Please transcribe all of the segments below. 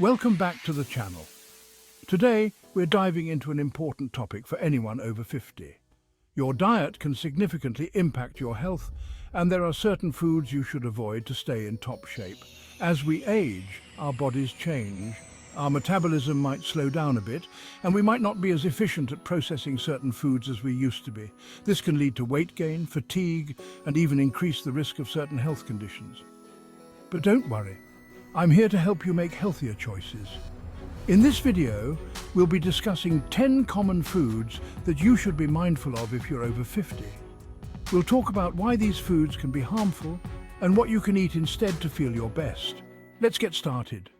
Welcome back to the channel. Today, we're diving into an important topic for anyone over 50. Your diet can significantly impact your health, and there are certain foods you should avoid to stay in top shape. As we age, our bodies change. Our metabolism might slow down a bit, and we might not be as efficient at processing certain foods as we used to be. This can lead to weight gain, fatigue, and even increase the risk of certain health conditions. But don't worry, I'm here to help you make healthier choices. In this video, we'll be discussing 10 common foods that you should be mindful of if you're over 50. We'll talk about why these foods can be harmful and what you can eat instead to feel your best. Let's get started.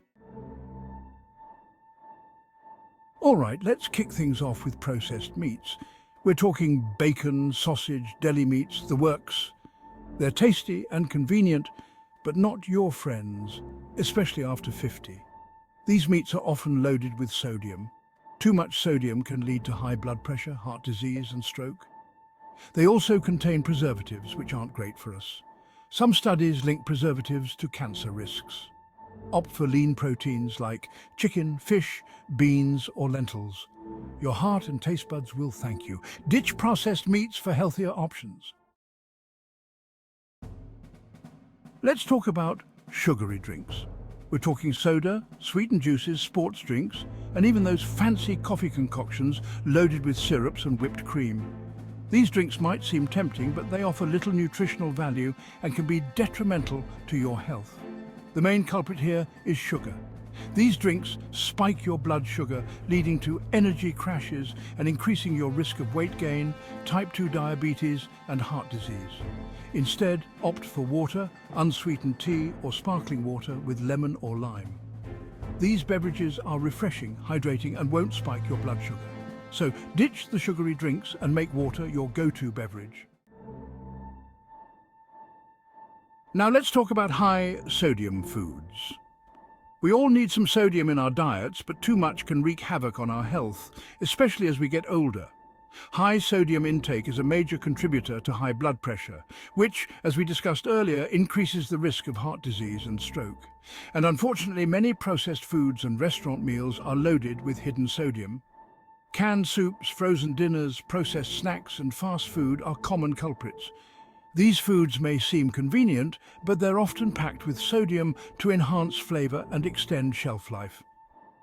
All right, let's kick things off with processed meats. We're talking bacon, sausage, deli meats, the works. They're tasty and convenient, but not your friends, especially after 50. These meats are often loaded with sodium. Too much sodium can lead to high blood pressure, heart disease, and stroke. They also contain preservatives, which aren't great for us. Some studies link preservatives to cancer risks. Opt for lean proteins like chicken, fish, beans, or lentils. Your heart and taste buds will thank you. Ditch processed meats for healthier options. Let's talk about sugary drinks. We're talking soda, sweetened juices, sports drinks, and even those fancy coffee concoctions loaded with syrups and whipped cream. These drinks might seem tempting, but they offer little nutritional value and can be detrimental to your health. The main culprit here is sugar. These drinks spike your blood sugar, leading to energy crashes and increasing your risk of weight gain, type 2 diabetes, and heart disease. Instead, opt for water, unsweetened tea, or sparkling water with lemon or lime. These beverages are refreshing, hydrating, and won't spike your blood sugar. So ditch the sugary drinks and make water your go-to beverage. Now let's talk about high sodium foods. We all need some sodium in our diets, but too much can wreak havoc on our health, especially as we get older. High sodium intake is a major contributor to high blood pressure, which, as we discussed earlier, increases the risk of heart disease and stroke. And unfortunately, many processed foods and restaurant meals are loaded with hidden sodium. Canned soups, frozen dinners, processed snacks, and fast food are common culprits. These foods may seem convenient, but they're often packed with sodium to enhance flavor and extend shelf life.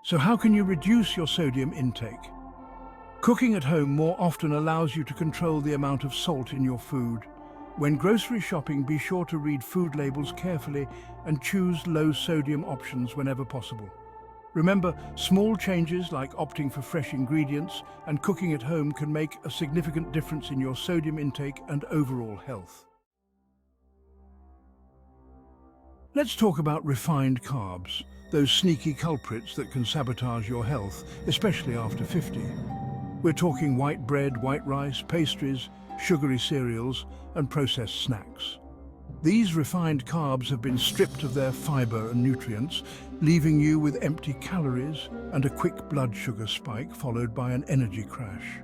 So how can you reduce your sodium intake? Cooking at home more often allows you to control the amount of salt in your food. When grocery shopping, be sure to read food labels carefully and choose low-sodium options whenever possible. Remember, small changes like opting for fresh ingredients and cooking at home can make a significant difference in your sodium intake and overall health. Let's talk about refined carbs, those sneaky culprits that can sabotage your health, especially after 50. We're talking white bread, white rice, pastries, sugary cereals, and processed snacks. These refined carbs have been stripped of their fiber and nutrients, leaving you with empty calories and a quick blood sugar spike followed by an energy crash.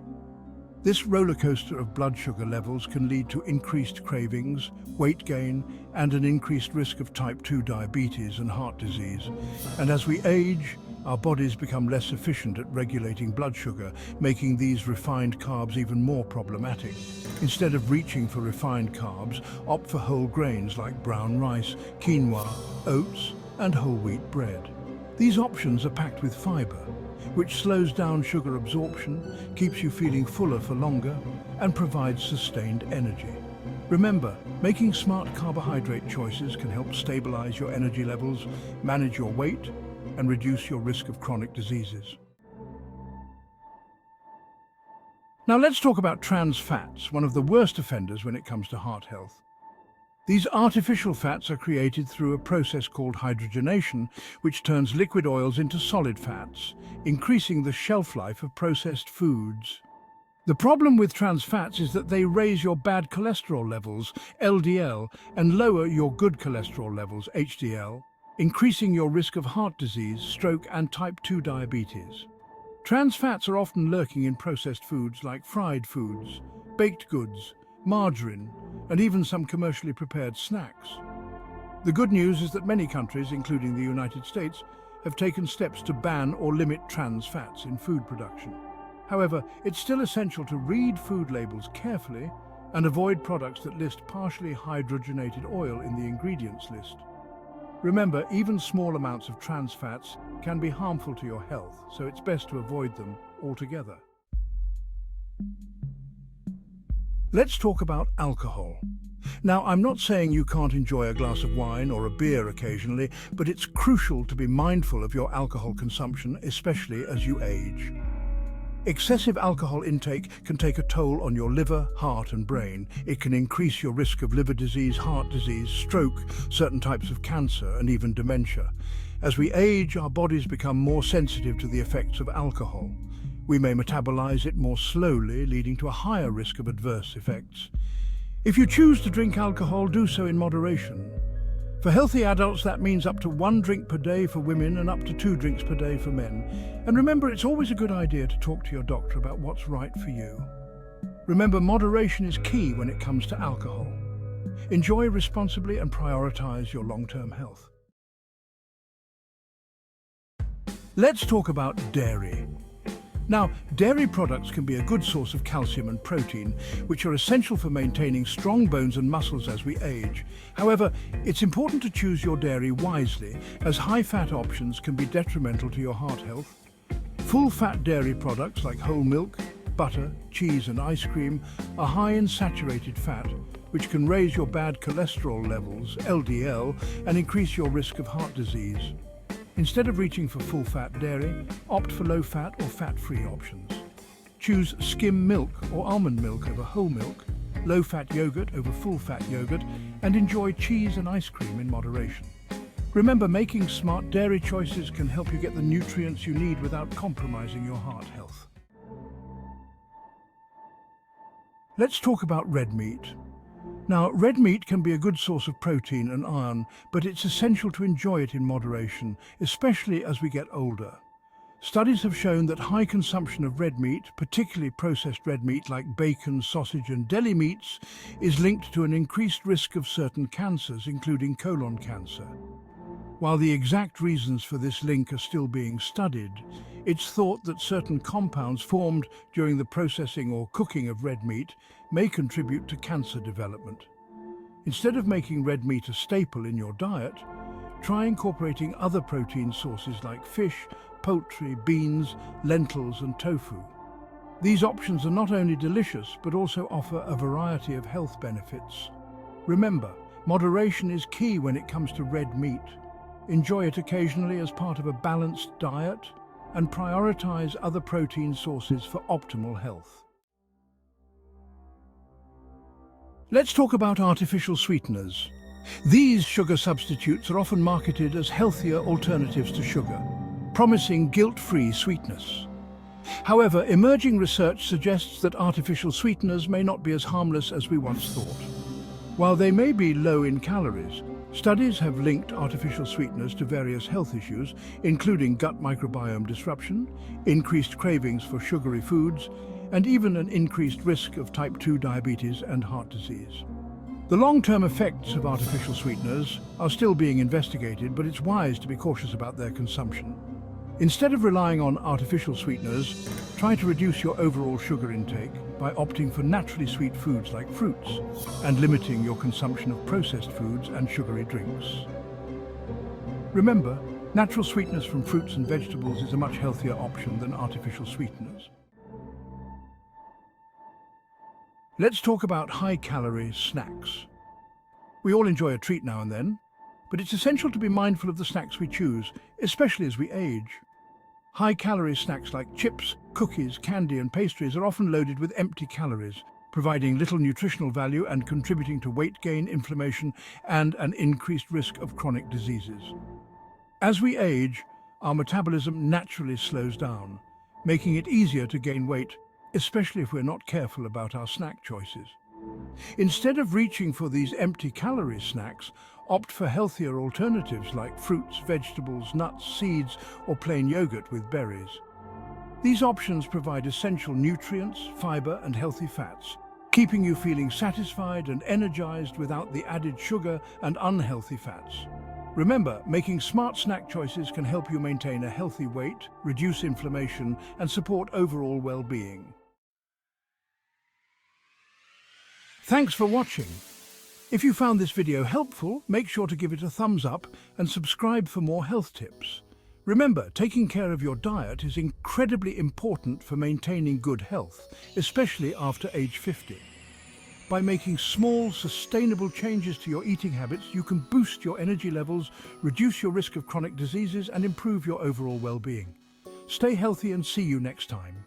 This roller coaster of blood sugar levels can lead to increased cravings, weight gain, and an increased risk of type 2 diabetes and heart disease. And as we age, our bodies become less efficient at regulating blood sugar, making these refined carbs even more problematic. Instead of reaching for refined carbs, opt for whole grains like brown rice, quinoa, oats, and whole wheat bread. These options are packed with fiber, which slows down sugar absorption, keeps you feeling fuller for longer, and provides sustained energy. Remember, making smart carbohydrate choices can help stabilize your energy levels, manage your weight, and reduce your risk of chronic diseases. Now let's talk about trans fats, one of the worst offenders when it comes to heart health. These artificial fats are created through a process called hydrogenation, which turns liquid oils into solid fats, increasing the shelf life of processed foods. The problem with trans fats is that they raise your bad cholesterol levels, LDL, and lower your good cholesterol levels, HDL, increasing your risk of heart disease, stroke, and type 2 diabetes. Trans fats are often lurking in processed foods like fried foods, baked goods, margarine, and even some commercially prepared snacks. The good news is that many countries, including the United States, have taken steps to ban or limit trans fats in food production. However, it's still essential to read food labels carefully and avoid products that list partially hydrogenated oil in the ingredients list. Remember, even small amounts of trans fats can be harmful to your health, so it's best to avoid them altogether. Let's talk about alcohol. Now, I'm not saying you can't enjoy a glass of wine or a beer occasionally, but it's crucial to be mindful of your alcohol consumption, especially as you age. Excessive alcohol intake can take a toll on your liver, heart and brain. It can increase your risk of liver disease, heart disease, stroke, certain types of cancer and even dementia. As we age, our bodies become more sensitive to the effects of alcohol. We may metabolize it more slowly, leading to a higher risk of adverse effects. If you choose to drink alcohol, do so in moderation. For healthy adults, that means up to 1 drink per day for women and up to 2 drinks per day for men. And remember, it's always a good idea to talk to your doctor about what's right for you. Remember, moderation is key when it comes to alcohol. Enjoy responsibly and prioritize your long-term health. Let's talk about dairy. Now, dairy products can be a good source of calcium and protein, which are essential for maintaining strong bones and muscles as we age. However, it's important to choose your dairy wisely, as high-fat options can be detrimental to your heart health. Full-fat dairy products like whole milk, butter, cheese and ice cream are high in saturated fat, which can raise your bad cholesterol levels, LDL, and increase your risk of heart disease. Instead of reaching for full-fat dairy, opt for low-fat or fat-free options. Choose skim milk or almond milk over whole milk, low-fat yogurt over full-fat yogurt, and enjoy cheese and ice cream in moderation. Remember, making smart dairy choices can help you get the nutrients you need without compromising your heart health. Let's talk about red meat. Now, red meat can be a good source of protein and iron, but it's essential to enjoy it in moderation, especially as we get older. Studies have shown that high consumption of red meat, particularly processed red meat like bacon, sausage and deli meats, is linked to an increased risk of certain cancers, including colon cancer. While the exact reasons for this link are still being studied, it's thought that certain compounds formed during the processing or cooking of red meat may contribute to cancer development. Instead of making red meat a staple in your diet, try incorporating other protein sources like fish, poultry, beans, lentils and tofu. These options are not only delicious but also offer a variety of health benefits. Remember, moderation is key when it comes to red meat. Enjoy it occasionally as part of a balanced diet and prioritize other protein sources for optimal health. Let's talk about artificial sweeteners. These sugar substitutes are often marketed as healthier alternatives to sugar, promising guilt-free sweetness. However, emerging research suggests that artificial sweeteners may not be as harmless as we once thought. While they may be low in calories, studies have linked artificial sweeteners to various health issues, including gut microbiome disruption, increased cravings for sugary foods, and even an increased risk of type 2 diabetes and heart disease. The long-term effects of artificial sweeteners are still being investigated, but it's wise to be cautious about their consumption. Instead of relying on artificial sweeteners, try to reduce your overall sugar intake by opting for naturally sweet foods like fruits and limiting your consumption of processed foods and sugary drinks. Remember, natural sweetness from fruits and vegetables is a much healthier option than artificial sweeteners. Let's talk about high-calorie snacks. We all enjoy a treat now and then, but it's essential to be mindful of the snacks we choose, especially as we age. High-calorie snacks like chips, cookies, candy and pastries are often loaded with empty calories, providing little nutritional value and contributing to weight gain, inflammation, and an increased risk of chronic diseases. As we age, our metabolism naturally slows down, making it easier to gain weight, especially if we're not careful about our snack choices. Instead of reaching for these empty calorie snacks, opt for healthier alternatives like fruits, vegetables, nuts, seeds, or plain yogurt with berries. These options provide essential nutrients, fiber, and healthy fats, keeping you feeling satisfied and energized without the added sugar and unhealthy fats. Remember, making smart snack choices can help you maintain a healthy weight, reduce inflammation, and support overall well-being. Thanks for watching. If you found this video helpful, make sure to give it a thumbs up and subscribe for more health tips. Remember, taking care of your diet is incredibly important for maintaining good health, especially after age 50. By making small, sustainable changes to your eating habits, you can boost your energy levels, reduce your risk of chronic diseases, and improve your overall well-being. Stay healthy and see you next time.